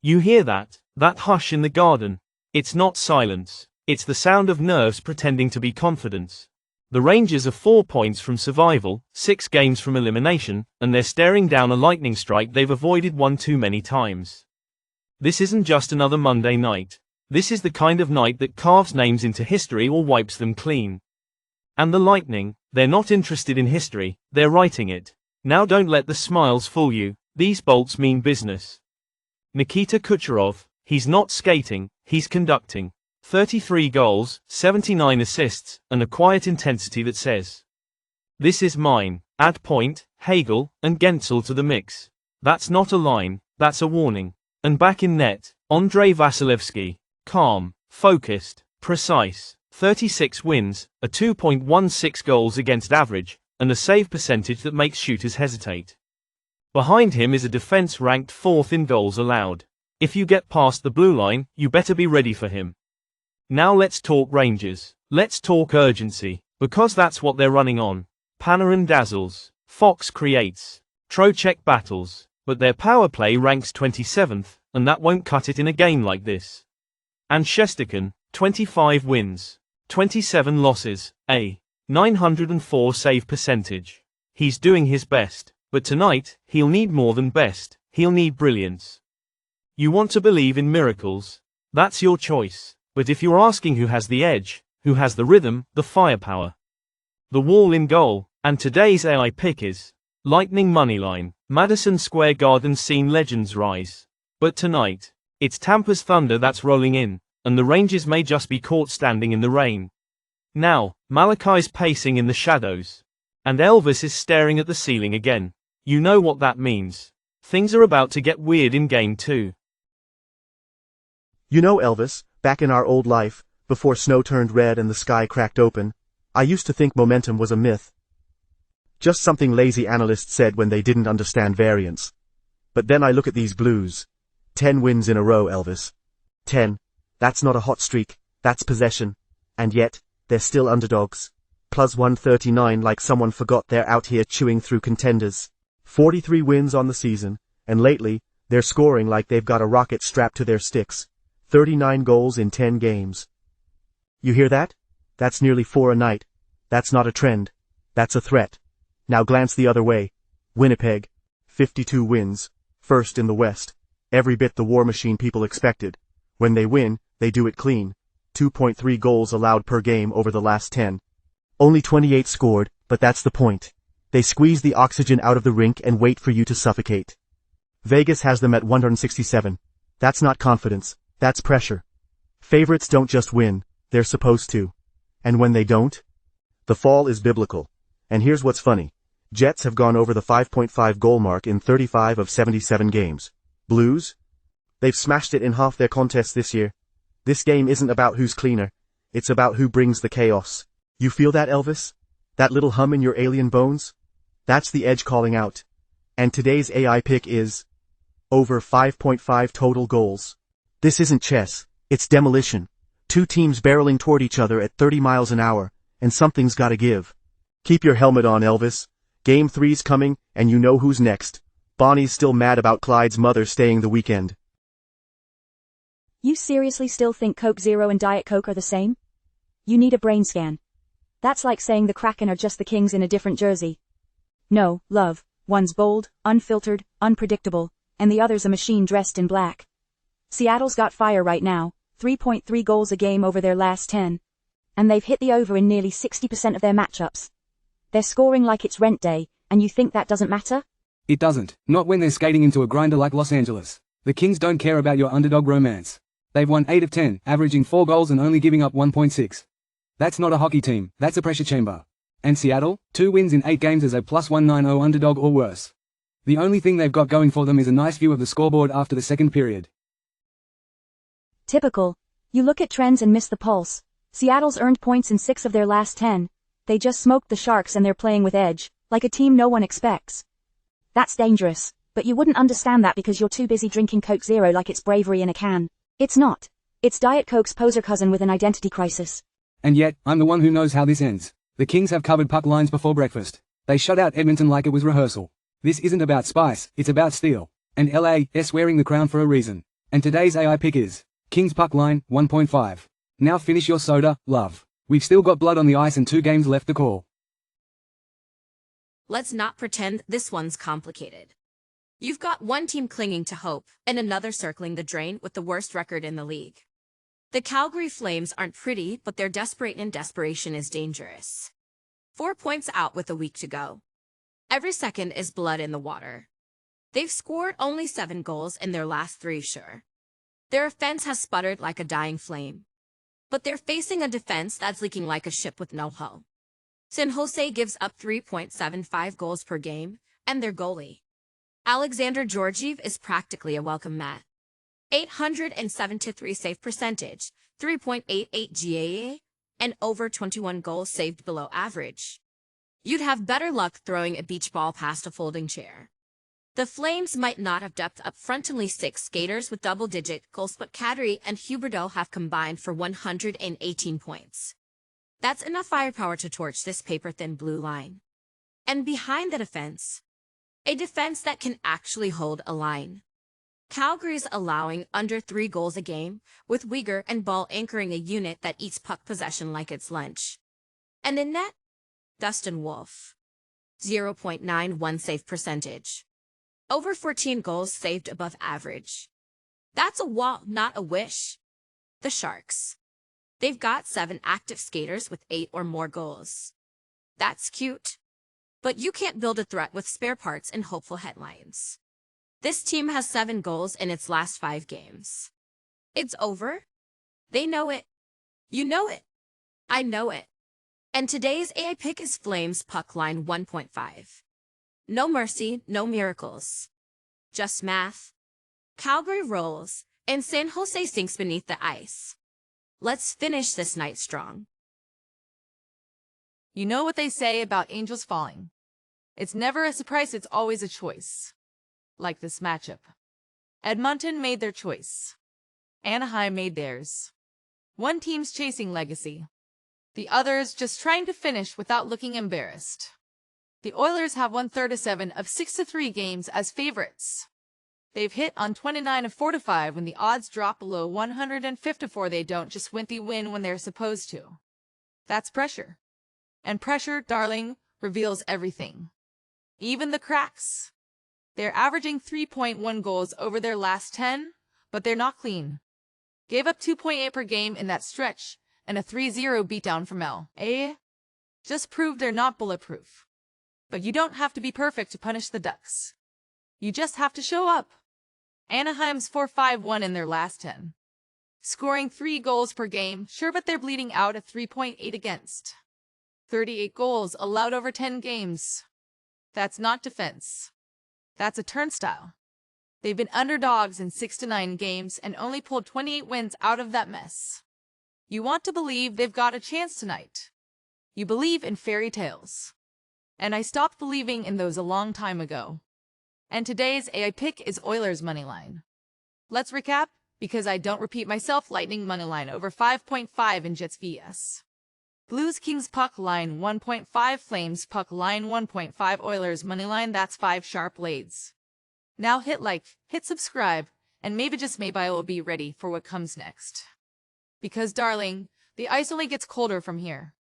You hear that? That hush in the garden? It's not silence. It's the sound of nerves pretending to be confidence. The Rangers are 4 points from survival, 6 games from elimination, and they're staring down a lightning strike they've avoided one too many times. This isn't just another Monday night. This is the kind of night that carves names into history or wipes them clean. And the Lightning, they're not interested in history, they're writing it. Now don't let the smiles fool you, these bolts mean business. Nikita Kucherov, he's not skating, he's conducting. 33 goals, 79 assists, and a quiet intensity that says, "This is mine." Add Point, Hagel, and Gensel to the mix. That's not a line, that's a warning. And back in net, Andrei Vasilevsky. Calm, focused, precise. 36 wins, a 2.16 goals against average, and a save percentage that makes shooters hesitate. Behind him is a defense ranked 4th in goals allowed. If you get past the blue line, you better be ready for him. Now let's talk Rangers. Let's talk urgency, because that's what they're running on. Panarin dazzles, Fox creates, Trocheck battles, but their power play ranks 27th, and that won't cut it in a game like this. And Shesterkin, 25 wins, 27 losses, a 904 save percentage. He's doing his best, but tonight, he'll need more than best, he'll need brilliance. You want to believe in miracles? That's your choice. But if you're asking who has the edge, who has the rhythm, the firepower, the wall in goal, and today's AI pick is Lightning moneyline. Madison Square Garden's seen legends rise. But tonight, it's Tampa's Thunder that's rolling in, and the Rangers may just be caught standing in the rain. Now, Malachi's pacing in the shadows, and Elvis is staring at the ceiling again. You know what that means. Things are about to get weird in Game 2. You know, Elvis, back in our old life, before snow turned red and the sky cracked open, I used to think momentum was a myth. Just something lazy analysts said when they didn't understand variance. But then I look at these Blues. 10 wins in a row, Elvis. 10. That's not a hot streak, that's possession. And yet, they're still underdogs. Plus 139 like someone forgot they're out here chewing through contenders. 43 wins on the season, and lately, they're scoring like they've got a rocket strapped to their sticks. 39 goals in 10 games. You hear that? That's nearly 4 a night. That's not a trend. That's a threat. Now glance the other way. Winnipeg. 52 wins. First in the West. Every bit the war machine people expected. When they win, they do it clean. 2.3 goals allowed per game over the last 10. Only 28 scored, but that's the point. They squeeze the oxygen out of the rink and wait for you to suffocate. Vegas has them at 167. That's not confidence. That's pressure. Favorites don't just win, they're supposed to. And when they don't, the fall is biblical. And here's what's funny. Jets have gone over the 5.5 goal mark in 35 of 77 games. Blues? They've smashed it in half their contests this year. This game isn't about who's cleaner. It's about who brings the chaos. You feel that, Elvis? That little hum in your alien bones? That's the edge calling out. And today's AI pick is over 5.5 total goals. This isn't chess, it's demolition. 2 teams barreling toward each other at 30 miles an hour, and something's gotta give. Keep your helmet on, Elvis. Game 3's coming, and you know who's next. Bonnie's still mad about Clyde's mother staying the weekend. You seriously still think Coke Zero and Diet Coke are the same? You need a brain scan. That's like saying the Kraken are just the Kings in a different jersey. No, love, one's bold, unfiltered, unpredictable, and the other's a machine dressed in black. Seattle's got fire right now, 3.3 goals a game over their last 10. And they've hit the over in nearly 60% of their matchups. They're scoring like it's rent day, and you think that doesn't matter? It doesn't, not when they're skating into a grinder like Los Angeles. The Kings don't care about your underdog romance. They've won 8 of 10, averaging 4 goals and only giving up 1.6. That's not a hockey team, that's a pressure chamber. And Seattle, 2 wins in 8 games as a plus 190 underdog or worse. The only thing they've got going for them is a nice view of the scoreboard after the second period. Typical. You look at trends and miss the pulse. Seattle's earned points in 6 of their last 10. They just smoked the Sharks and they're playing with edge, like a team no one expects. That's dangerous, but you wouldn't understand that because you're too busy drinking Coke Zero like it's bravery in a can. It's not. It's Diet Coke's poser cousin with an identity crisis. And yet, I'm the one who knows how this ends. The Kings have covered puck lines before breakfast. They shut out Edmonton like it was rehearsal. This isn't about spice, it's about steel. And LA is wearing the crown for a reason. And today's AI pick is Kings puck line 1.5. Now finish your soda, love. We've still got blood on the ice and 2 games left to call. Let's not pretend this one's complicated. You've got one team clinging to hope and another circling the drain with the worst record in the league. The Calgary Flames aren't pretty, but they're desperate, and desperation is dangerous. 4 points out with a week to go. Every second is blood in the water. They've scored only 7 goals in their last 3, sure. Their offense has sputtered like a dying flame. But they're facing a defense that's leaking like a ship with no hull. San Jose gives up 3.75 goals per game, and their goalie, Alexander Georgiev, is practically a welcome mat. 873 save percentage, 3.88 GAA, and over 21 goals saved below average. You'd have better luck throwing a beach ball past a folding chair. The Flames might not have depth up front, only 6 skaters with double-digit goals, but Kadri and Huberdeau have combined for 118 points. That's enough firepower to torch this paper-thin blue line. And behind the defense, a defense that can actually hold a line. Calgary's allowing under 3 goals a game, with Uyghur and Ball anchoring a unit that eats puck possession like it's lunch. And in net, Dustin Wolf, 0.91 save percentage. Over 14 goals saved above average. That's a wall, not a wish. The Sharks, they've got 7 active skaters with 8 or more goals. That's cute. But you can't build a threat with spare parts and hopeful headlines. This team has 7 goals in its last 5 games. It's over. They know it. You know it. I know it. And today's AI pick is Flames puck line 1.5. No mercy, no miracles. Just math. Calgary rolls, and San Jose sinks beneath the ice. Let's finish this night strong. You know what they say about angels falling. It's never a surprise, it's always a choice. Like this matchup. Edmonton made their choice. Anaheim made theirs. One team's chasing legacy. The other's just trying to finish without looking embarrassed. The Oilers have won 37 of 6-3 games as favorites. They've hit on 29 of 45 when the odds drop below 154. They don't just win, they win when they're supposed to. That's pressure. And pressure, darling, reveals everything. Even the cracks. They're averaging 3.1 goals over their last 10, but they're not clean. Gave up 2.8 per game in that stretch, and a 3-0 beatdown from L.A. Just proved they're not bulletproof. But you don't have to be perfect to punish the Ducks. You just have to show up. Anaheim's 4-5-1 in their last 10. Scoring 3 goals per game, sure, but they're bleeding out at 3.8 against. 38 goals allowed over 10 games. That's not defense. That's a turnstile. They've been underdogs in 6-9 games and only pulled 28 wins out of that mess. You want to believe they've got a chance tonight. You believe in fairy tales. And I stopped believing in those a long time ago. And today's AI pick is Oilers moneyline. Let's recap, because I don't repeat myself. Lightning moneyline over 5.5 in Jets vs. Blues. Kings puck line 1.5, Flames puck line 1.5, Oilers moneyline. That's 5 sharp blades. Now hit like, hit subscribe, and maybe just maybe I will be ready for what comes next. Because darling, the ice only gets colder from here.